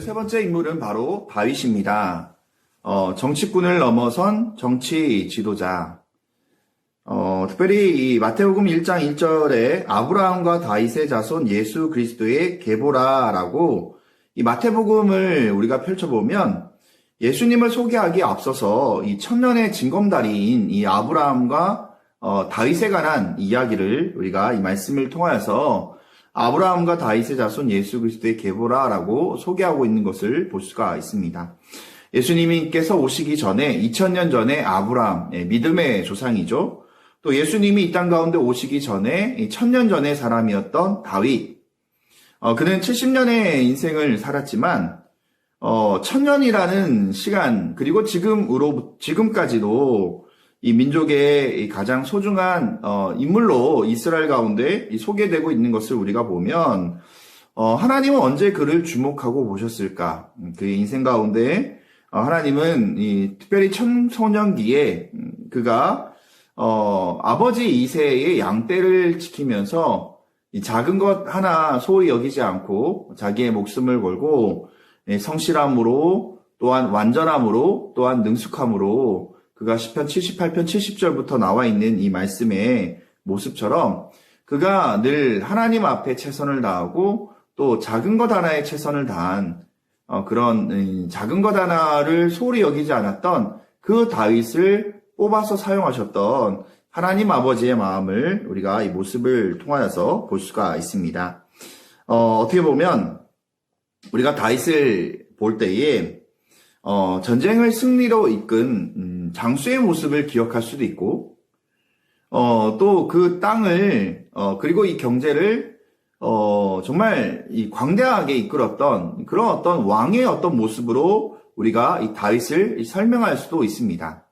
세 번째 인물은 바로 다윗입니다. 정치꾼을 넘어선 정치 지도자. 특별히 이 마태복음 1장 1절에 아브라함과 다윗의 자손 예수 그리스도의 계보라라고 이 마태복음을 우리가 펼쳐보면 예수님을 소개하기에 앞서서 이 천년의 징검다리인 이 아브라함과 다윗에 관한 이야기를 우리가 이 말씀을 통하여서 아브라함과 다윗의 자손 예수 그리스도의 계보라라고 소개하고 있는 것을 볼 수가 있습니다. 예수님께서 오시기 전에 2000년 전에 아브라함, 믿음의 조상이죠. 또 예수님이 이 땅 가운데 오시기 전에 1000년 전의 사람이었던 다윗. 그는 70년의 인생을 살았지만 1000년이라는 시간 그리고 지금까지도 이 민족의 가장 소중한 인물로 이스라엘 가운데 소개되고 있는 것을 우리가 보면 하나님은 언제 그를 주목하고 보셨을까? 그의 인생 가운데 하나님은 특별히 청소년기에 그가 아버지 이새의 양떼를 지키면서 이 작은 것 하나 소홀히 여기지 않고 자기의 목숨을 걸고 성실함으로 또한 완전함으로 또한 능숙함으로 그가 시편 78편 70절부터 나와 있는 이 말씀의 모습처럼 그가 늘 하나님 앞에 최선을 다하고 또 작은 것 하나에 최선을 다한 그런 작은 것 하나를 소홀히 여기지 않았던 그 다윗을 뽑아서 사용하셨던 하나님 아버지의 마음을 우리가 이 모습을 통하여서 볼 수가 있습니다. 어떻게 보면 우리가 다윗을 볼 때에 전쟁을 승리로 이끈 장수의 모습을 기억할 수도 있고 또 그 땅을 그리고 이 경제를 정말 이 광대하게 이끌었던 그런 어떤 왕의 어떤 모습으로 우리가 이 다윗을 설명할 수도 있습니다.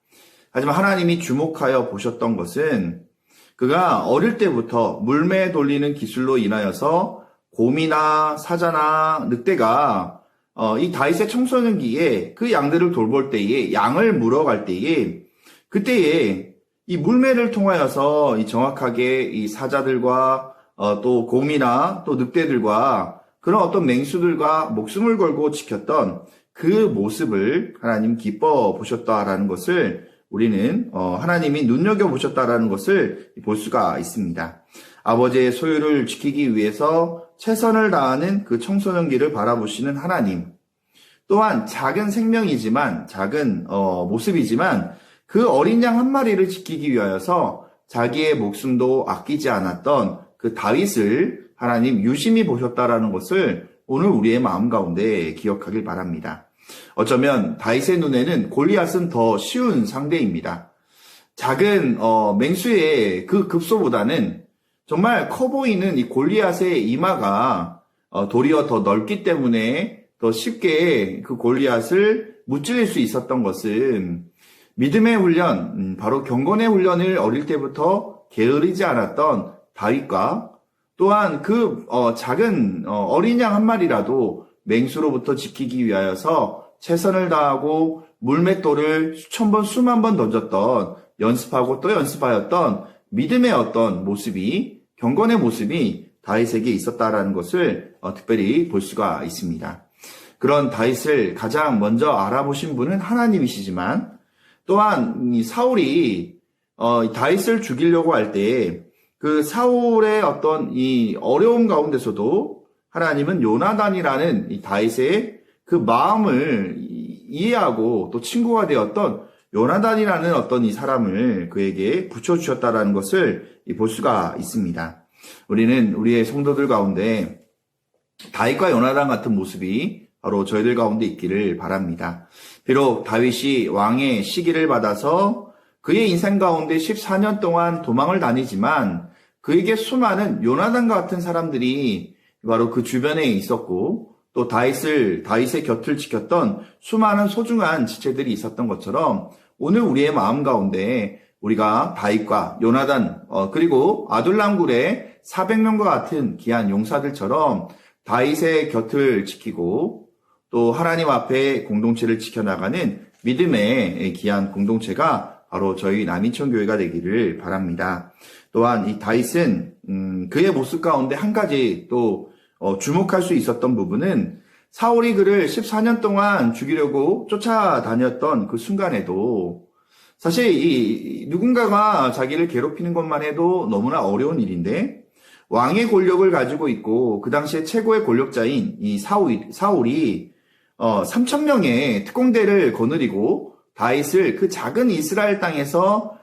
하지만 하나님이 주목하여 보셨던 것은 그가 어릴 때부터 물매 돌리는 기술로 인하여서 곰이나 사자나 늑대가 이 다윗의 청소년기에 그 양들을 돌볼 때에 양을 물어갈 때에 그때에 이 물매를 통하여서 이 정확하게 이 사자들과 또 곰이나 또 늑대들과 그런 어떤 맹수들과 목숨을 걸고 지켰던 그 모습을 하나님 기뻐 보셨다라는 것을 우리는 하나님이 눈여겨보셨다라는 것을 볼 수가 있습니다. 아버지의 소유를 지키기 위해서 최선을 다하는 그 청소년기를 바라보시는 하나님. 또한 작은 생명이지만 작은 모습이지만 그 어린 양 한 마리를 지키기 위하여서 자기의 목숨도 아끼지 않았던 그 다윗을 하나님 유심히 보셨다라는 것을 오늘 우리의 마음 가운데 기억하길 바랍니다. 어쩌면 다윗의 눈에는 골리앗은 더 쉬운 상대입니다. 작은 맹수의 그 급소보다는 정말 커 보이는 이 골리앗의 이마가 도리어 더 넓기 때문에 더 쉽게 그 골리앗을 무찔릴 수 있었던 것은 믿음의 훈련, 바로 경건의 훈련을 어릴 때부터 게으르지 않았던 다윗과 또한 그 작은 어린 양 한 마리라도 맹수로부터 지키기 위하여서 최선을 다하고 물맷돌을 수천 번 수만 번 던졌던 연습하고 또 연습하였던 믿음의 어떤 모습이 경건의 모습이 다윗에게 있었다라는 것을 특별히 볼 수가 있습니다. 그런 다윗을 가장 먼저 알아보신 분은 하나님이시지만 또한 이 사울이 다윗을 죽이려고 할 때 그 사울의 어떤 이 어려움 가운데서도 하나님은 요나단이라는 이 다윗의 그 마음을 이해하고 또 친구가 되었던 요나단이라는 어떤 이 사람을 그에게 붙여주셨다라는 것을 볼 수가 있습니다. 우리는 우리의 성도들 가운데 다윗과 요나단 같은 모습이 바로 저희들 가운데 있기를 바랍니다. 비록 다윗이 왕의 시기를 받아서 그의 인생 가운데 14년 동안 도망을 다니지만 그에게 수많은 요나단 같은 사람들이 바로 그 주변에 있었고 또 다윗의 곁을 지켰던 수많은 소중한 지체들이 있었던 것처럼 오늘 우리의 마음 가운데 우리가 다윗과 요나단 그리고 아둘람굴의 400명과 같은 귀한 용사들처럼 다윗의 곁을 지키고 또 하나님 앞에 공동체를 지켜나가는 믿음의 귀한 공동체가 바로 저희 남인천교회가 되기를 바랍니다. 또한 이 다윗은 그의 모습 가운데 한 가지 또 주목할 수 있었던 부분은 사울이 그를 14년 동안 죽이려고 쫓아다녔던 그 순간에도 사실 이 누군가가 자기를 괴롭히는 것만 해도 너무나 어려운 일인데 왕의 권력을 가지고 있고 그 당시에 최고의 권력자인 이 사울이 3,000명의 특공대를 거느리고 다윗을 그 작은 이스라엘 땅에서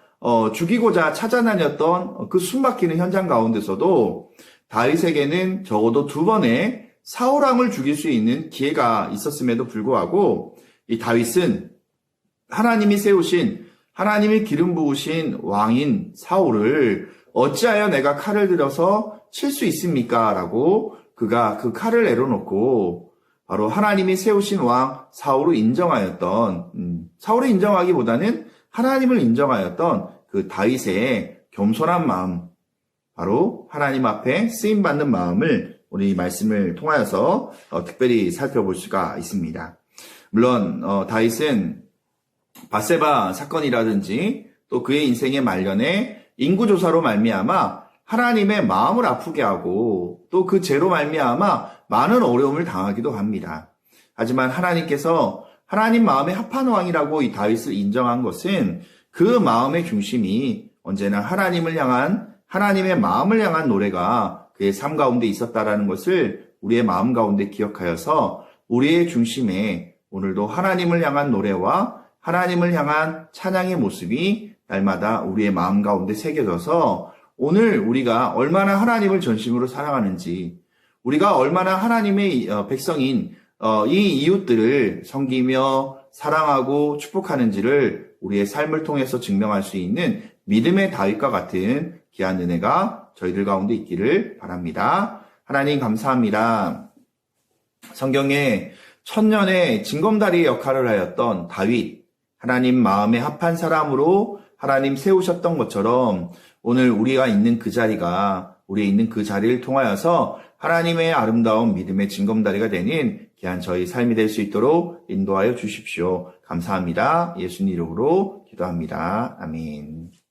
죽이고자 찾아다녔던 그 숨막히는 현장 가운데서도 다윗에게는 적어도 2번의 사울왕을 죽일 수 있는 기회가 있었음에도 불구하고 이 다윗은 하나님이 세우신 하나님이 기름 부으신 왕인 사울을 어찌하여 내가 칼을 들어서 칠 수 있습니까? 라고 그가 그 칼을 내려놓고 바로 하나님이 세우신 왕 사울을 인정하였던 사울을 인정하기보다는 하나님을 인정하였던 그 다윗의 겸손한 마음, 바로 하나님 앞에 쓰임받는 마음을 우리 말씀을 통하여서 특별히 살펴볼 수가 있습니다. 물론 다윗은 밧세바 사건이라든지 또 그의 인생의 말년에 인구조사로 말미암아 하나님의 마음을 아프게 하고 또 그 죄로 말미암아 많은 어려움을 당하기도 합니다. 하지만 하나님께서 하나님 마음에 합한 왕이라고 이 다윗을 인정한 것은 그 마음의 중심이 언제나 하나님을 향한 하나님의 마음을 향한 노래가 그의 삶 가운데 있었다라는 것을 우리의 마음 가운데 기억하여서 우리의 중심에 오늘도 하나님을 향한 노래와 하나님을 향한 찬양의 모습이 날마다 우리의 마음 가운데 새겨져서 오늘 우리가 얼마나 하나님을 전심으로 사랑하는지, 우리가 얼마나 하나님의 백성인 이 이웃들을 섬기며 사랑하고 축복하는지를 우리의 삶을 통해서 증명할 수 있는 믿음의 다윗과 같은 귀한 은혜가 저희들 가운데 있기를 바랍니다. 하나님 감사합니다. 성경에 천년의 징검다리의 역할을 하였던 다윗, 하나님 마음에 합한 사람으로 하나님 세우셨던 것처럼 오늘 우리가 있는 그 자리가 우리의 있는 그 자리를 통하여서 하나님의 아름다운 믿음의 징검다리가 되는 귀한 저희 삶이 될 수 있도록 인도하여 주십시오. 감사합니다. 예수님 이름으로 기도합니다. 아멘.